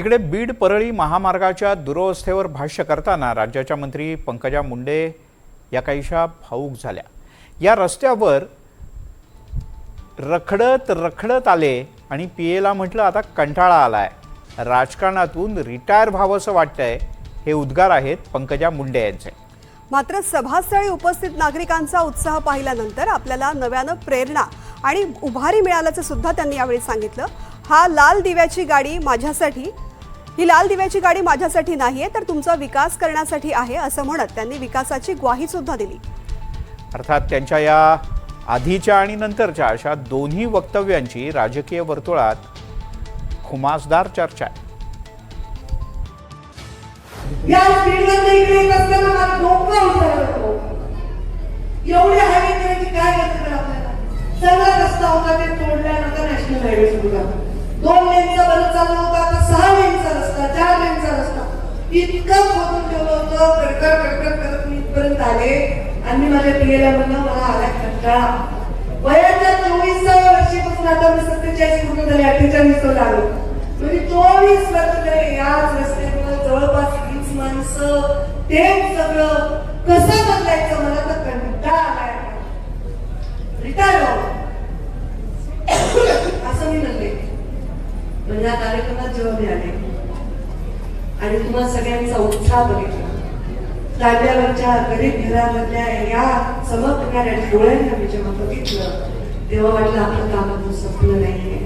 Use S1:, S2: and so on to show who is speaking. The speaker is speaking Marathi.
S1: इकडे बीड परळी महामार्गाच्या दुरवस्थेवर भाष्य करताना राज्याच्या मंत्री पंकजा मुंडे या काहीशा भावूक झाल्या। या रस्त्यावर रखडत आले आणि पीएला म्हटलं आता कंटाळा आलाय, राजकारणातून रिटायर व्हावंसं वाटतंय, हे उद्गार आहेत पंकजा मुंडे यांचे।
S2: मात्र सभास्थळी उपस्थित नागरिकांचा उत्साह पाहिल्यानंतर आपल्याला नव्यानं प्रेरणा आणि उभारी मिळाल्याचं सुद्धा त्यांनी यावेळी सांगितलं। ही लाल दिव्याची गाडी माझ्यासाठी नाहीये, तर तुमचा विकास करण्यासाठी आहे असं म्हणत त्यांनी विकासाची ग्वाही सुद्धा दिली।
S1: अर्थात त्यांच्या या आधीच्या आणि नंतरच्या अशा दोन्ही वक्तव्यांची राजकीय वर्तुळात खुमासदार चर्चा आहे।
S3: या स्पीडमध्ये इकडे असताना मला डोकं उतरतो, एवढे हायवे करायची काय गरज आपल्याला? सगळा रस्ता होता ते तोडल्यानंतर नॅशनल हायवे सुरू झाला। 2 लेनचा बरं चालू होता, आता 6 लेनचा रस्ता, 4 लेनचा रस्ता, इतकं खोदून ठेवलं होतं। कडकड करत मी इथपर्यंत आले आणि माझ्या पिलेला म्हणलं मला आला कंटाळा। वयाच्या 24व्या वर्षीपासून आता मी 47 पूर्ण झाले, 48 आलो, म्हणजे 24 वर्ष झाले याच रस्त्यावर जवळपास 20 माणसं, ते सगळं कसं बदलायचं मला तर कंटाळा आलाय। रिटायर असं मी म्हणले। या कार्यक्रमात जेव्हा मी आले आणि तुम्हाला सगळ्यांचा उत्साह बघितला, तांड्यावरच्या गरीब घरामधल्या या चमकणाऱ्या डोळ्यांना मी जेव्हा बघितलं, तेव्हा वाटलं आपलं काम संपलं नाहीये।